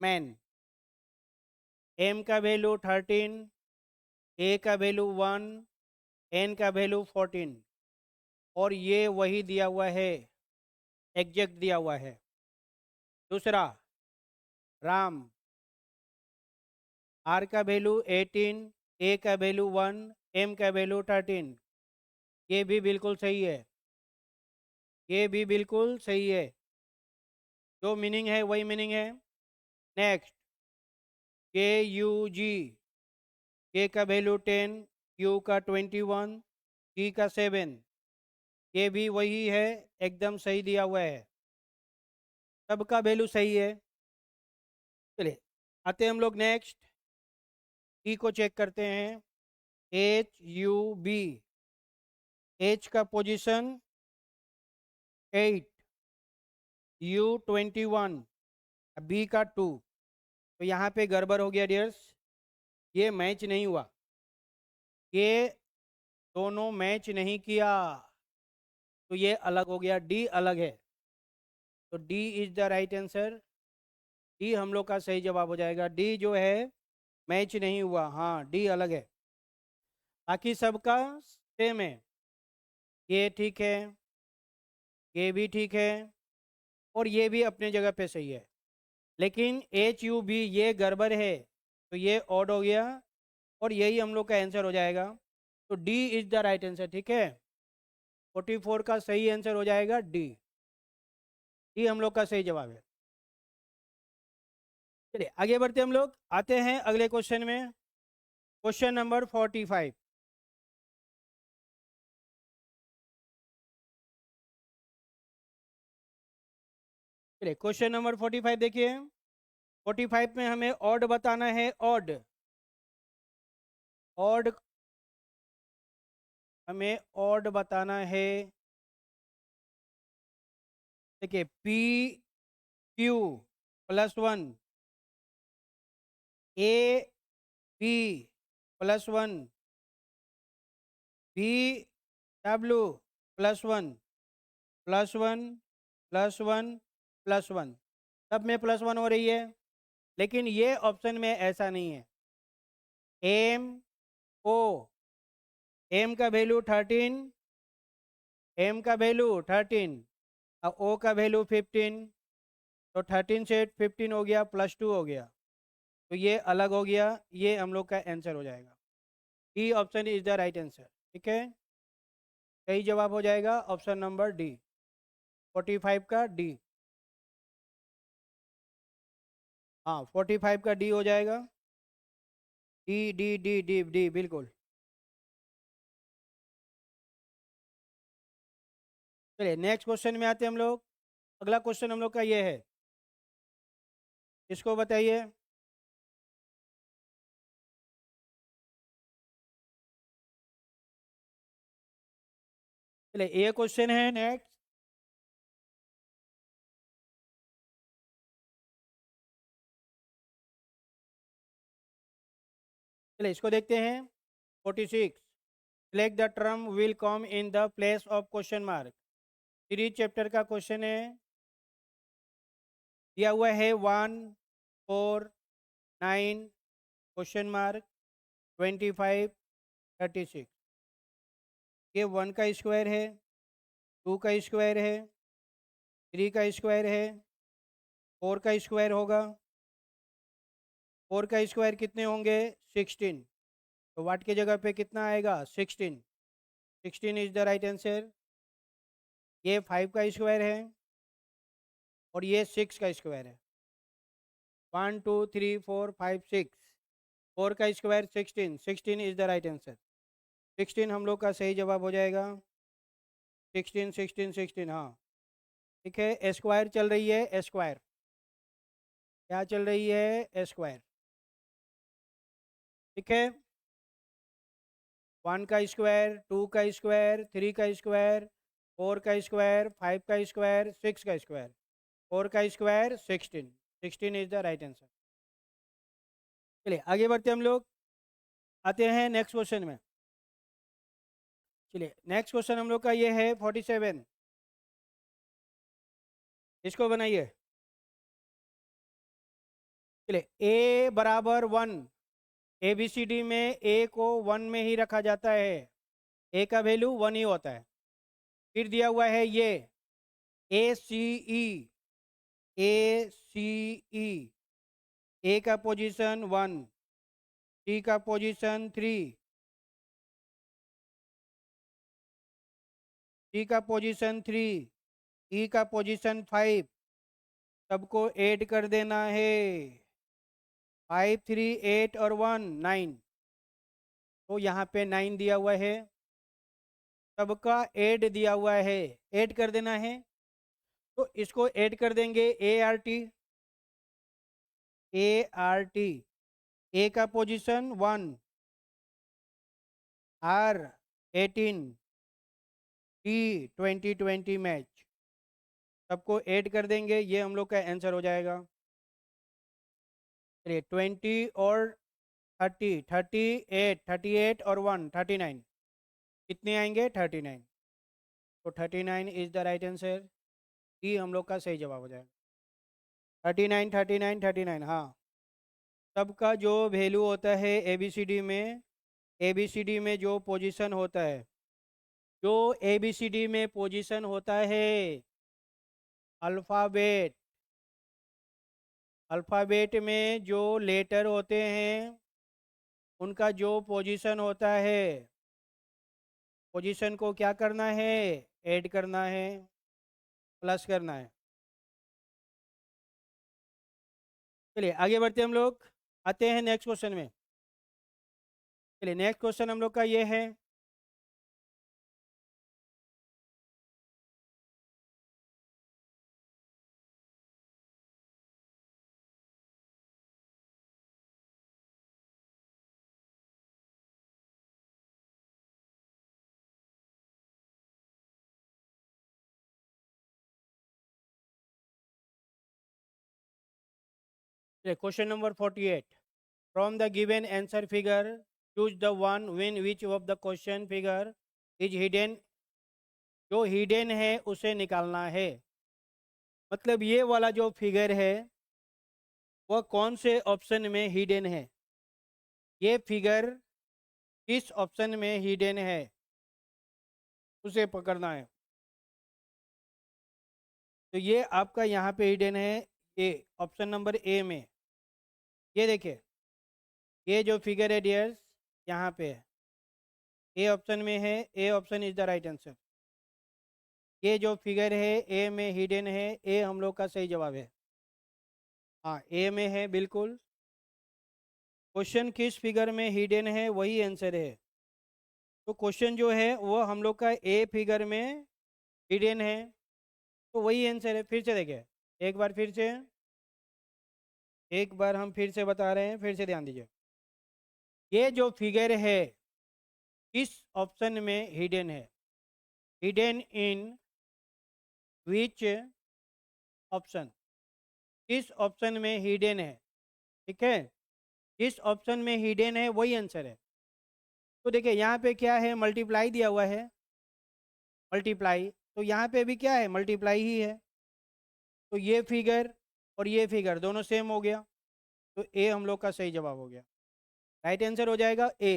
मैन। एम का वैल्यू 13, ए का वैल्यू 1, एन का वैल्यू 14, और ये वही दिया हुआ है, एग्जैक्ट दिया हुआ है। दूसरा राम, आर का वैल्यू 18, ए का वैल्यू 1, एम का वैल्यू 13। ये भी बिल्कुल सही है। ये भी बिल्कुल सही है। जो मीनिंग है वही मीनिंग है। नेक्स्ट KUG, के का वैल्यू 10, यू का 21, जी का 7। ये भी वही है, एकदम सही दिया हुआ है। सबका वैल्यू सही है। चलिए आते हैं हम लोग नेक्स्ट। ई को चेक करते हैं। HUB, एच का पोजीशन 8, U 21, बी का 2। तो यहाँ पे गड़बड़ हो गया डियर्स, ये मैच नहीं हुआ। ये दोनों मैच नहीं किया, तो ये अलग हो गया, डी अलग है। तो D is the right answer. D हम लोग का सही जवाब हो जाएगा। डी जो है मैच नहीं हुआ, हाँ डी अलग है। बाकी सबका सेम है। ये ठीक है, ये भी ठीक है, और ये भी अपने जगह पे सही है। लेकिन HUB ये गड़बड़ है, तो ये ऑड हो गया, और यही हम लोग का आंसर हो जाएगा। तो D is the right answer. ठीक है, 44 का सही आंसर हो जाएगा डी। डी हम लोग का सही जवाब है। चलिए आगे बढ़ते हम लोग, आते हैं अगले क्वेश्चन में। Question number 45। चलिए क्वेश्चन नंबर 45 देखिए। 45 में हमें ऑड बताना है। ऑड ऑड हमें ऑड बताना है। देखिए P Q +1 A B +1 B W +1 +1 +1 +1 सब में +1 हो रही है। लेकिन ये ऑप्शन में ऐसा नहीं है। एम ओ एम का वैल्यू 13, एम का वैल्यू 13 और ओ का वैल्यू 15, तो 13 से 15 हो गया +2 हो गया, तो ये अलग हो गया। ये हम लोग का आंसर हो जाएगा। D option is the right answer. ठीक है, सही जवाब हो जाएगा ऑप्शन नंबर डी, 45 का डी। हाँ 45 का डी हो जाएगा। D D D D D बिल्कुल। चलिए नेक्स्ट क्वेश्चन में आते हैं हम लोग। अगला क्वेश्चन हम लोग का ये है, इसको बताइए। चलिए ये क्वेश्चन है नेक्स्ट। चलिए इसको देखते हैं। 46 select the term will come in the place of question mark. Series chapter का क्वेश्चन है। दिया हुआ है 1 4 9 क्वेश्चन मार्क 25 36। ये 1 का स्क्वायर है, 2 का स्क्वायर है, 3 का स्क्वायर है, 4 का स्क्वायर होगा। 4 का स्क्वायर कितने होंगे? 16। तो वाट की जगह पे कितना आएगा? 16। 16 इज द राइट आंसर। ये 5 का स्क्वायर है और ये 6 का स्क्वायर है। 1 2 3 4 5 6। 4 का square 16। 16 is the right answer. 16 हम लोग का सही जवाब हो जाएगा। 16 16 16 हाँ ठीक है। स्क्वायर चल रही है, स्क्वायर क्या चल रही है? स्क्वायर। ठीक है, 1 का स्क्वायर, 2 का स्क्वायर, 3 का स्क्वायर, 4 का स्क्वायर, 5 का स्क्वायर, 6 का स्क्वायर, 4 का square 16। 16 is the right answer. चलिए आगे बढ़ते हम लोग, आते हैं नेक्स्ट क्वेश्चन में। चलिए नेक्स्ट क्वेश्चन हम लोग का ये है 47। इसको बनाइए। चलिए ए बराबर 1। ए बी सी डी में ए को 1 में ही रखा जाता है। ए का वैल्यू 1 ही होता है। फिर दिया हुआ है ये ए सी ई, ए सी ई, ए का पोजीशन 1, सी का पोजीशन 3, सी का पोजीशन 3, ई का पोजीशन 5। सबको ऐड कर देना है। 5 3 8 और 1 9। तो यहाँ पे 9 दिया हुआ है, सबका ऐड दिया हुआ है, ऐड कर देना है। तो इसको ऐड कर देंगे A R T, A R T. A का पोजीशन 1, आर 18, टी 20 20 मैच। सबको ऐड कर देंगे, ये हम लोग का आंसर हो जाएगा। चलिए 20 और 30, 38, 38 और 1 39। कितने आएंगे? 39। तो 39 इज द राइट आंसर। ये हम लोग का सही जवाब हो जाएगा। 39 39 39 हाँ। सबका जो वैल्यू होता है ABCD में, ABCD में जो पोजीशन होता है, जो ABCD में पोजीशन होता है, अल्फ़ाबेट, अल्फ़ाबेट में जो लेटर होते हैं उनका जो पोजीशन होता है, पोजीशन को क्या करना है? ऐड करना है, प्लस करना है। चलिए आगे बढ़ते हम लोग, आते हैं नेक्स्ट क्वेश्चन में। चलिए नेक्स्ट क्वेश्चन हम लोग का ये है। Question number 48 from the given answer figure choose the one win which of the question figure is hidden. जो हिडन है उसे निकालना है। मतलब ये वाला जो फिगर है वह कौन से ऑप्शन में हिडन है, ये फिगर किस ऑप्शन में हिडन है उसे पकड़ना है। तो ये आपका यहाँ पे हिडन है, ए ऑप्शन नंबर ए में। ये देखिए, ये जो फिगर है डियर्स यहाँ पे है, ए ऑप्शन में है। A option is the right answer. ये जो फिगर है ए में हिडन है, ए हम लोग का सही जवाब है। हाँ, ए में है बिल्कुल। क्वेश्चन किस फिगर में हिडन है वही आंसर है। तो क्वेश्चन जो है वो हम लोग का ए फिगर में हिडन है, तो वही आंसर है। फिर से देखिए, एक बार फिर से, एक बार हम फिर से बता रहे हैं, फिर से ध्यान दीजिए। ये जो फिगर है किस ऑप्शन में हिडन है, हिडन इन विच ऑप्शन, किस ऑप्शन में हिडन है। ठीक है, किस ऑप्शन में हिडन है वही आंसर है। तो देखिए यहाँ पे क्या है, मल्टीप्लाई दिया हुआ है, मल्टीप्लाई। तो यहाँ पे भी क्या है, मल्टीप्लाई ही है। तो ये फिगर और ये फिगर दोनों सेम हो गया, तो ए हम लोग का सही जवाब हो गया। राइट आंसर हो जाएगा ए।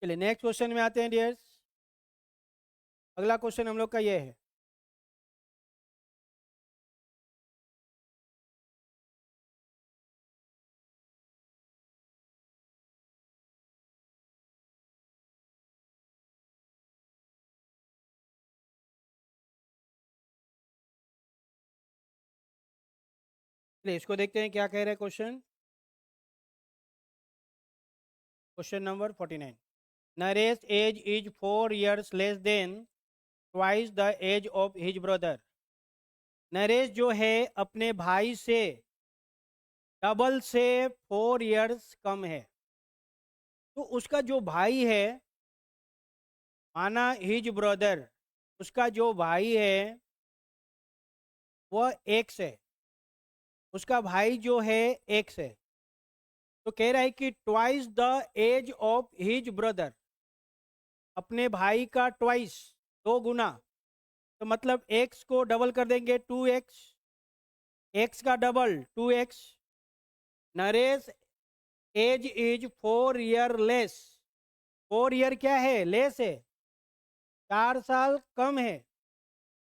चलिए नेक्स्ट क्वेश्चन में आते हैं डियर्स। अगला क्वेश्चन हम लोग का ये है, चलिए इसको देखते हैं क्या कह रहे हैं question. Question number 49, Naresh age is 4 years less than twice the age of his brother. Naresh जो है अपने भाई से डबल से 4 years कम है। तो उसका जो भाई है, माना हिज ब्रदर, उसका जो भाई है वह एक्स है, उसका भाई जो है एक्स है। तो कह रहा है कि twice the age of his brother, अपने भाई का ट्वाइस, 2 गुना। तो मतलब एक्स को डबल कर देंगे, 2x, एक्स का double 2x। Naresh age is 4 year less, 4 year क्या है, लेस है, 4 साल कम है।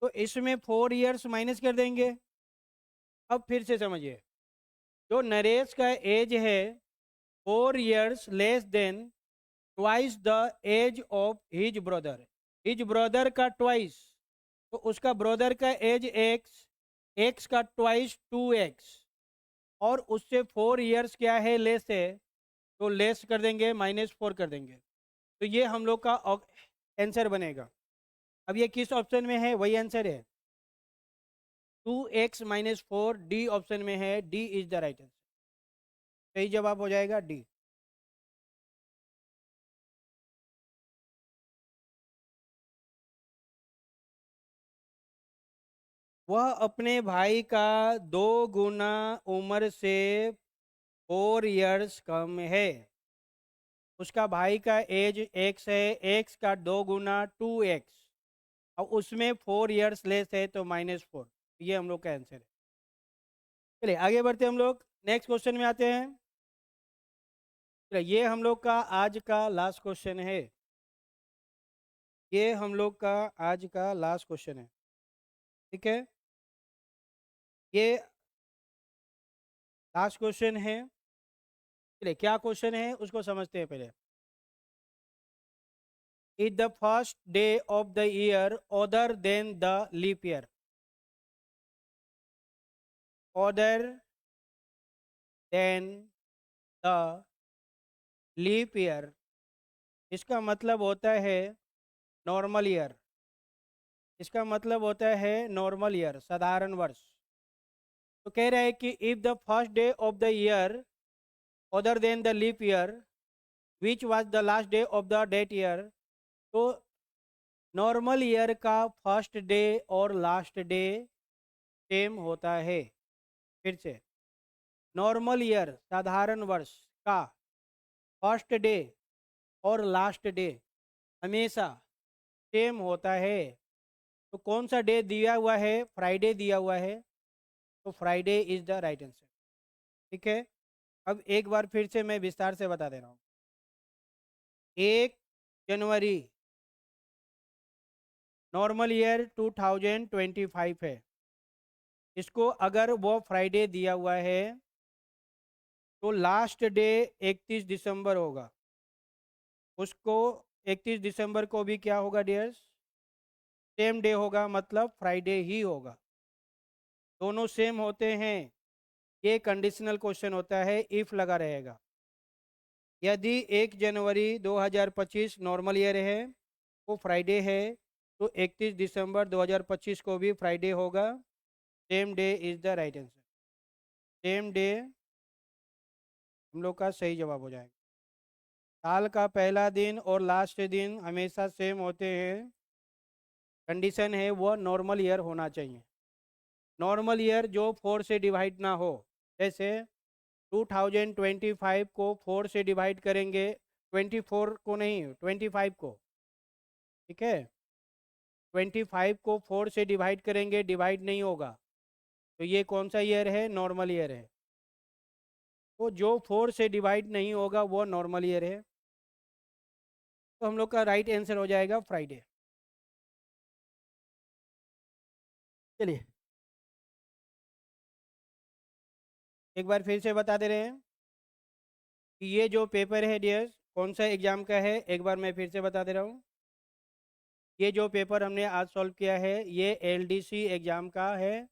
तो इसमें 4 years माइनस कर देंगे। अब फिर से समझिए, जो नरेश का एज है 4 years less than twice the age of his brother, his brother का ट्वाइस। तो उसका ब्रदर का एज एक्स, एक्स का ट्वाइस 2x, और उससे 4 years क्या है, लेस है, तो लेस कर देंगे, -4 कर देंगे। तो ये हम लोग का आंसर बनेगा। अब ये किस ऑप्शन में है वही आंसर है, 2x-4, डी ऑप्शन में है। D is the right answer, सही जवाब हो जाएगा डी। वह अपने भाई का 2 गुना उम्र से 4 years कम है। उसका भाई का एज एक्स है, एक्स का 2 गुना 2x, और उसमें 4 years लेस है, तो -4। ये हम लोग का आंसर है। चलिए आगे बढ़ते हम लोग, नेक्स्ट क्वेश्चन में आते हैं। चलिए ये हम लोग का आज का लास्ट क्वेश्चन है, ये हम लोग का आज का लास्ट क्वेश्चन है। ठीक है, ये लास्ट क्वेश्चन है। चलिए क्या क्वेश्चन है उसको समझते हैं पहले। Is the first day of the year other than the leap year, other than the leap year, इसका मतलब होता है नॉर्मल ईयर। इसका मतलब होता है नॉर्मल ईयर, साधारण वर्ष। तो कह रहा है कि if the first day of the year other than the leap year which was the last day of the date year. तो नॉर्मल ईयर का फर्स्ट डे और लास्ट डे सेम होता है। फिर से, नॉर्मल ईयर साधारण वर्ष का फर्स्ट डे और लास्ट डे हमेशा सेम होता है। तो कौन सा डे दिया हुआ है? फ्राइडे दिया हुआ है, तो Friday is the right answer. ठीक है, अब एक बार फिर से मैं विस्तार से बता दे रहा हूँ। 1 जनवरी नॉर्मल ईयर 2025 है। इसको अगर वो फ्राइडे दिया हुआ है तो लास्ट डे 31 दिसंबर होगा। उसको 31 दिसंबर को भी क्या होगा डियर्स? सेम डे होगा, मतलब फ्राइडे ही होगा। दोनों सेम होते हैं, ये कंडीशनल क्वेश्चन होता है, इफ लगा रहेगा। यदि 1 जनवरी 2025 नॉर्मल ईयर है, वो फ्राइडे है, तो 31 दिसंबर 2025 को भी फ्राइडे होगा। Same day is the right answer. Same day हम लोग का सही जवाब हो जाएगा। साल का पहला दिन और लास्ट दिन हमेशा सेम होते हैं। कंडीशन है वो नॉर्मल ईयर होना चाहिए। नॉर्मल ईयर जो 4 से डिवाइड ना हो। जैसे 2025 को 4 से डिवाइड करेंगे, 24 को नहीं, 25 को। ठीक है, 25 को 4 से डिवाइड करेंगे, डिवाइड नहीं होगा। तो ये कौन सा ईयर है? नॉर्मल ईयर है। तो जो 4 से डिवाइड नहीं होगा वो नॉर्मल ईयर है। तो हम लोग का राइट आंसर हो जाएगा फ्राइडे। चलिए एक बार फिर से बता दे रहे हैं कि ये जो पेपर है डियर्स कौन सा एग्ज़ाम का है। एक बार मैं फिर से बता दे रहा हूँ, ये जो पेपर हमने आज सॉल्व किया है ये एलडीसी एग्ज़ाम का है,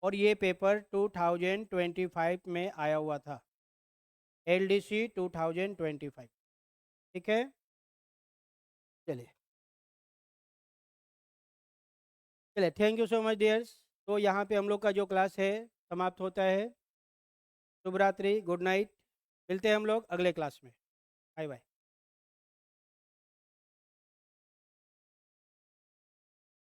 और ये पेपर 2025 में आया हुआ था। एलडीसी 2025। ठीक है, चलिए चलिए, thank you so much dears. तो यहाँ पे हम लोग का जो क्लास है समाप्त होता है। शुभ रात्रि, गुड नाइट। मिलते हैं हम लोग अगले क्लास में। Bye bye.